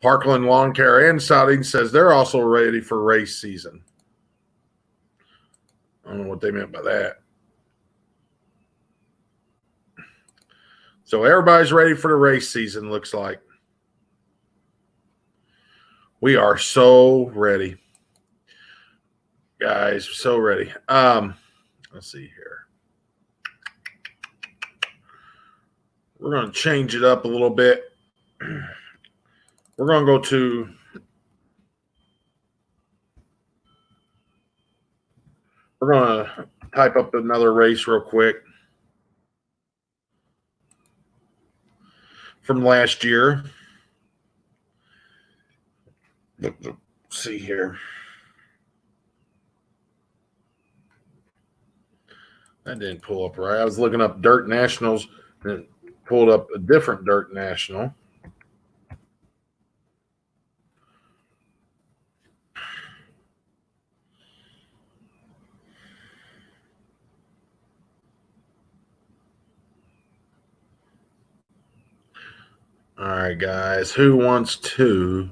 Parkland Lawn Care and Siding says they're also ready for race season. I don't know what they meant by that. So everybody's ready for the race season, looks like. We are so ready. Guys, so ready. Let's see here. We're going to change it up a little bit. We're going to go to we're going to type up another race real quick from last year. Let's see here. That didn't pull up right. I was looking up Dirt Nationals and it pulled up a different Dirt National. All right, guys. Who wants to?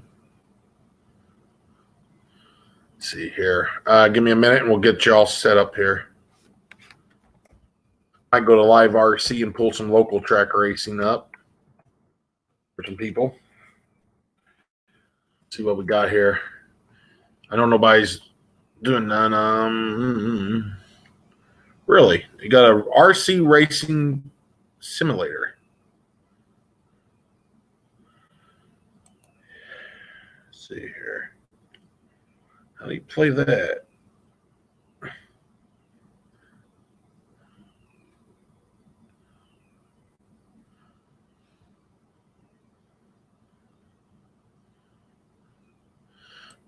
Let's see here. Give me a minute, and we'll get you all set up here. I go to Live RC and pull some local track racing up for some people. See what we got here. I know nobody's doing none. Really, you got a RC racing simulator. Let's see here. How do you play that?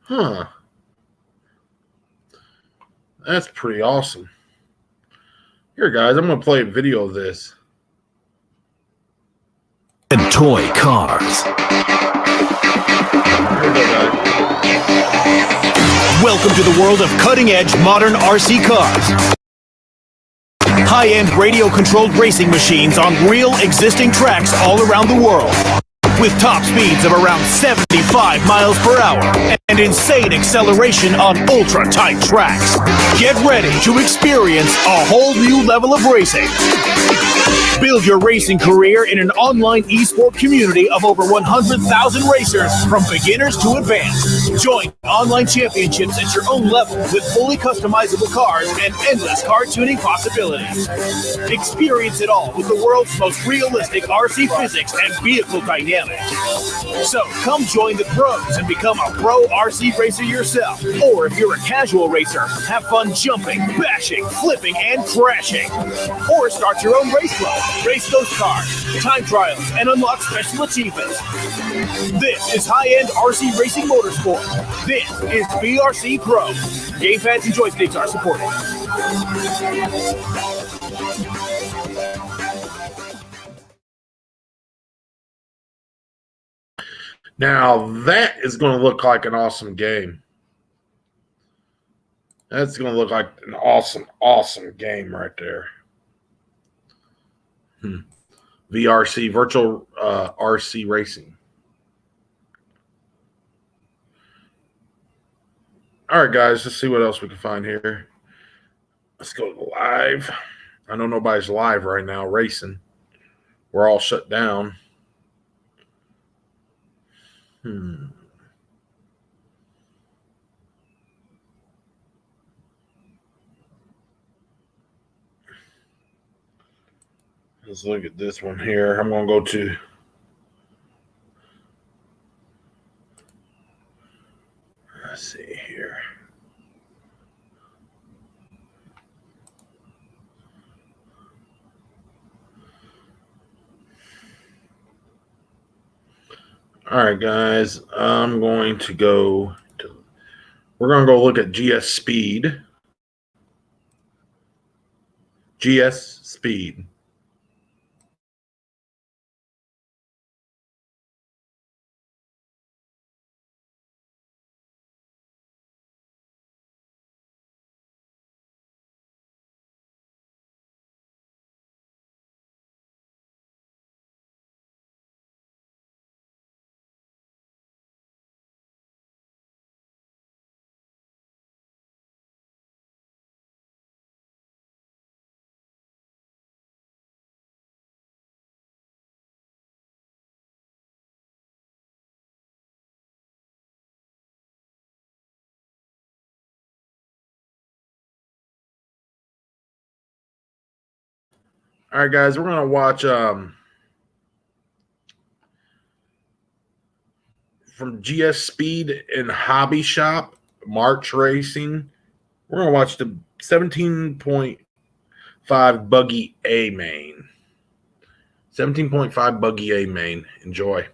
Huh. That's pretty awesome. Here, guys, I'm going to play a video of this. And toy cars. Here we go, guys. Welcome to the world of cutting-edge modern RC cars. High-end radio-controlled racing machines on real existing tracks all around the world. With top speeds of around 75 miles per hour and insane acceleration on ultra-tight tracks. Get ready to experience a whole new level of racing. Build your racing career in an online esport community of over 100,000 racers from beginners to advanced. Join online championships at your own level with fully customizable cars and endless car tuning possibilities. Experience it all with the world's most realistic RC physics and vehicle dynamics. So come join the pros and become a pro RC racer yourself. Or if you're a casual racer, have fun jumping, bashing, flipping, and crashing. Or start your own race club. Race those cars, time trials, and unlock special achievements. This is high-end RC racing motorsport. This is BRC Pro. Gamepads and joysticks are supported. Now, that is going to look like an awesome game. That's going to look like an awesome, awesome game right there. VRC, virtual RC racing. All right, guys, let's see what else we can find here. Let's go to live. I know nobody's live right now racing. We're all shut down. Let's look at this one here. I'm going to go to let's see here. All right, guys. I'm going to go to we're going to go look at GS Speed. GS Speed. All right, guys, we're going to watch from GS Speed and Hobby Shop, March Racing. We're going to watch the 17.5 Buggy A main. 17.5 Buggy A main. Enjoy.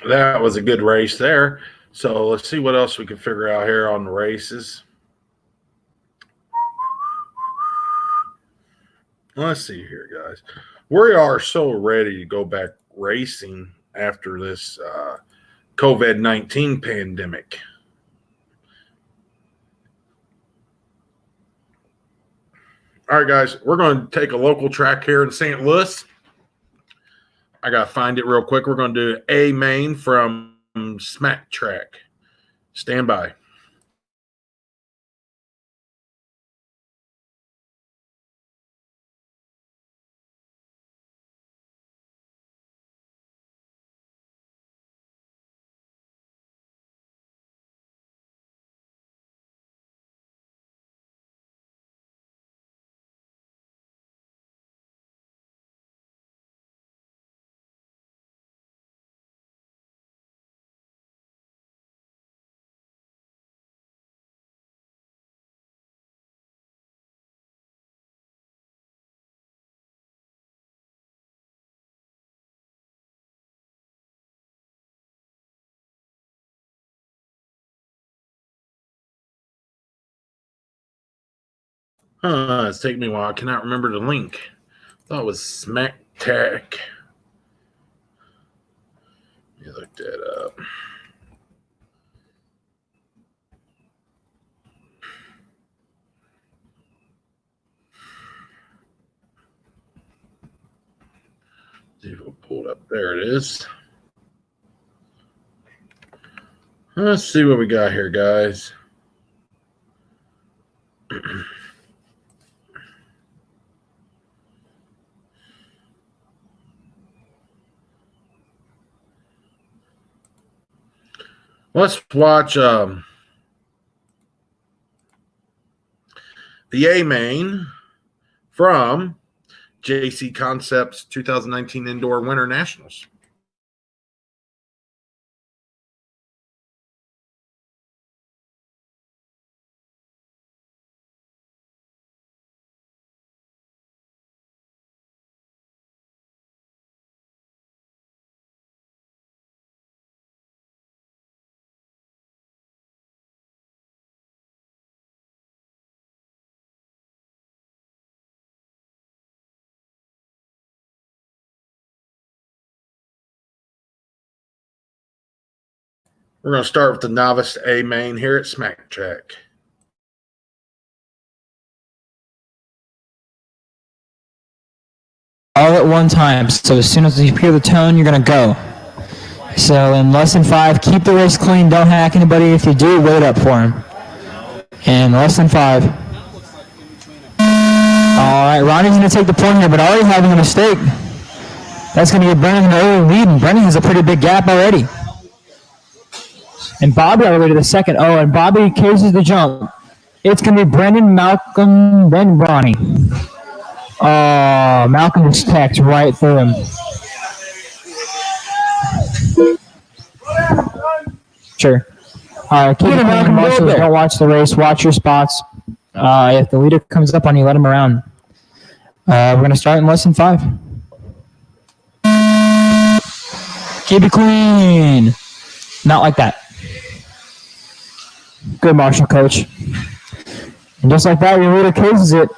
That was a good race there. So let's see what else we can figure out here on the races. Let's see here, guys. We are so ready to go back racing after this COVID-19 pandemic. All right, guys, we're going to take a local track here in St. Louis. I got to find it real quick. We're going to do A main from Smack Track. Stand by. It's taking me a while. I cannot remember the link. Thought it was Smack Tech. Let me look that up. See if we'll pull it up. There it is. Let's see what we got here, guys. Let's watch the A main from JC Concepts 2019 Indoor Winter Nationals. We're going to start with the novice A main here at Smack Track. All at one time. So as soon as you hear the tone, you're going to go. So in less than 5, keep the race clean. Don't hack anybody. If you do, wait up for him. In less than 5. All right, Ronnie's going to take the point here, but already having a mistake. That's going to give Brennan an early lead, and Brennan has a pretty big gap already. And Bobby all the way to the second. Oh, and Bobby cases the jump. It's going to be Brendan, Malcolm, then Ronnie. Oh, Malcolm just tacked right through him. Sure. All right, keep it moving, Marshall. Don't watch the race. Watch your spots. If the leader comes up on you, let him around. We're going to start in less than 5. Keep it clean. Not like that. Good, Marshall, coach. And just like that, your leader cases it.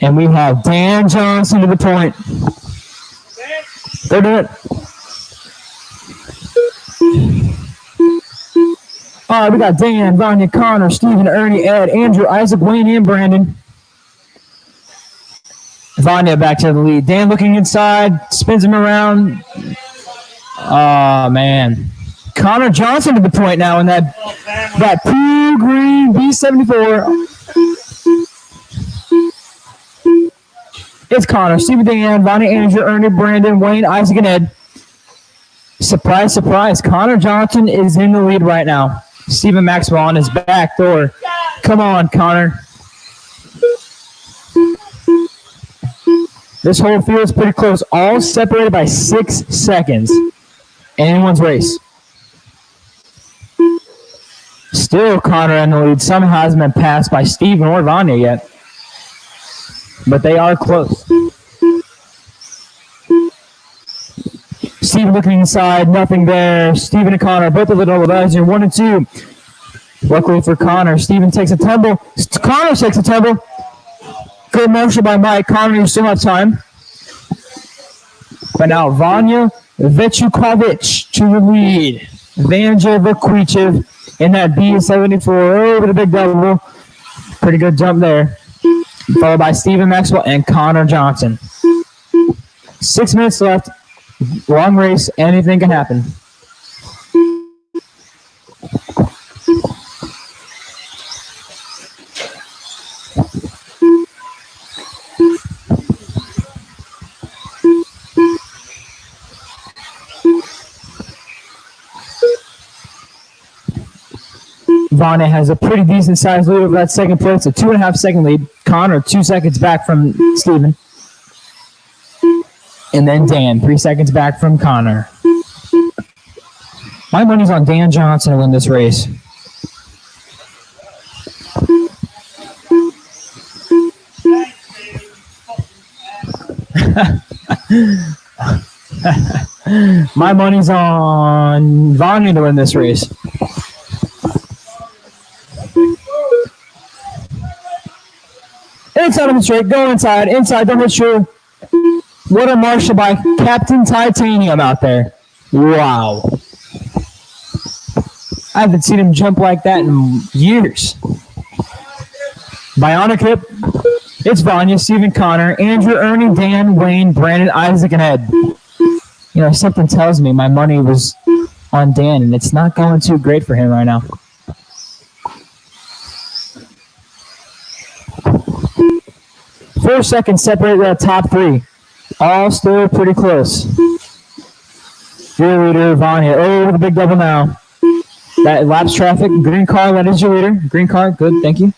And we have Dan Johnson to the point. They're doing it. All right, we got Dan, Vanya, Connor, Stephen, Ernie, Ed, Andrew, Isaac, Wayne, and Brandon. Vanya back to the lead. Dan looking inside, spins him around. Oh, man. Connor Johnson to the point now in that Pooh Green B74. It's Connor, Stephen, Dan, Vonnie, Andrew, Ernie, Brandon, Wayne, Isaac, and Ed. Surprise, surprise. Connor Johnson is in the lead right now. Stephen Maxwell on his back door. Come on, Connor. This whole field is pretty close. All separated by 6 seconds. Anyone's race. Still Connor in the lead. Somehow hasn't been passed by Stephen or Vanya yet. But they are close. Stephen Steven looking inside, nothing there. Steven and Connor both of the double advisor, 1 and 2. Luckily for Connor, Steven takes a tumble. Connor takes a tumble. Good marshal by Mike. Connor, you still have time. But now Vanya Vechukovic to the lead. Vanja Vakuichev in that B74 over the big double. Pretty good jump there. Followed by Steven Maxwell and Connor Johnson. 6 minutes left. Long race. Anything can happen. Vanya has a pretty decent sized lead over that second place, a 2.5 second lead. Connor 2 seconds back from Steven. And then Dan 3 seconds back from Connor. My money's on Dan Johnson to win this race. My money's on Vanya to win this race. Inside of the straight, go inside, don't hit sure. What a marshal by Captain Titanium out there. Wow. I haven't seen him jump like that in years. Bionic Hip, it's Vanya, Steven, Connor, Andrew, Ernie, Dan, Wayne, Brandon, Isaac, and Ed. You know, something tells me my money was on Dan, and it's not going too great for him right now. Four seconds separate the top three. All still pretty close. Your leader, Vanya. Oh, the big double now. That laps traffic. Green car, that is your leader. Green car, good, thank you.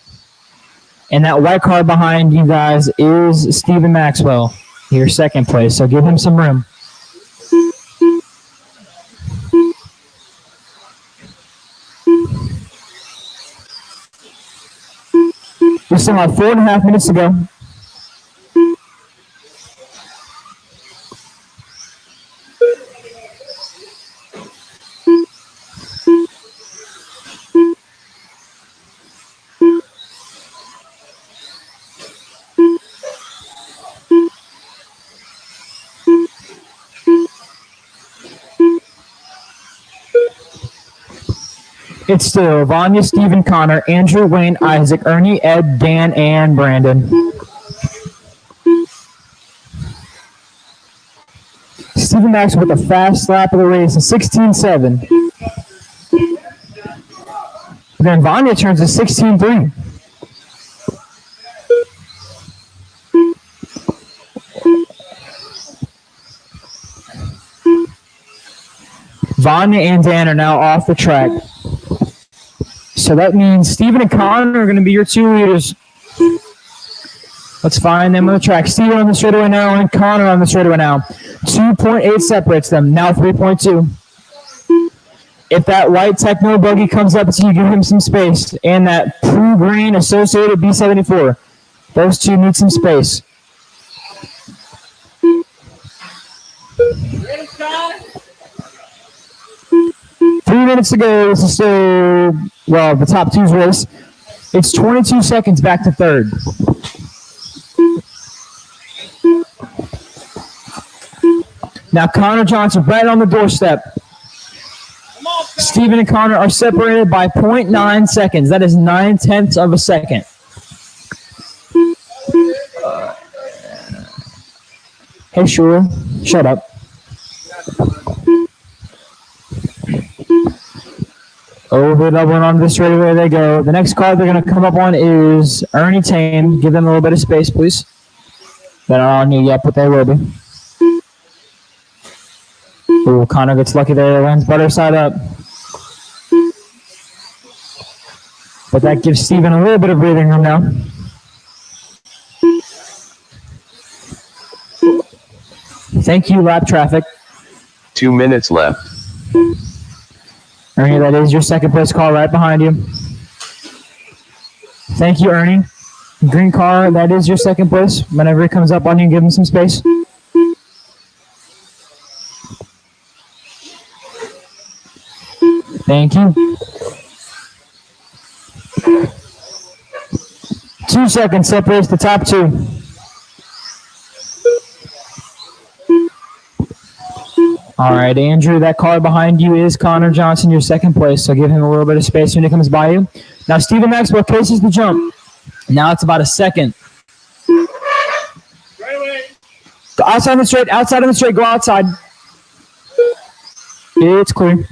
And that white car behind you guys is Steven Maxwell, your second place. So give him some room. We still have 4.5 minutes to go. It's still Vanya, Steven, Connor, Andrew, Wayne, Isaac, Ernie, Ed, Dan, and Brandon. Steven Max with a fast lap of the race, a 16.7. Then Vanya turns to 16.3. Vanya and Dan are now off the track. So that means Steven and Connor are going to be your two leaders. Let's find them on the track. Steven on the straightaway now and Connor on the straightaway now. 2.8 separates them, now 3.2. If that white Techno buggy comes up to you, give him some space. And that Pru Green Associated B74. Those two need some space. Ready, Scott? 3 minutes to go. This is still, well, the top two's race. It's 22 seconds back to third. Now Connor Johnson right on the doorstep. Steven and Connor are separated by 0.9 seconds. That is 9/10 of a second. Hey, Shura, shut up. Over double and on the straightaway they go. The next car they're going to come up on is Ernie Tame. Give them a little bit of space, please. They're not on you yet, but they will be. Ooh, Connor gets lucky there. Lands butter side up. But that gives Steven a little bit of breathing room now. Thank you, lap traffic. 2 minutes left. Ernie, that is your second place car right behind you. Thank you, Ernie. Green car, that is your second place. Whenever it comes up on you, give him some space. Thank you. 2 seconds separates the top two. All right, Andrew, that car behind you is Connor Johnson, your second place, so give him a little bit of space when he comes by you. Now, Stephen Maxwell cases the jump. Now it's about a second. Go outside on the straight, go outside. It's clear.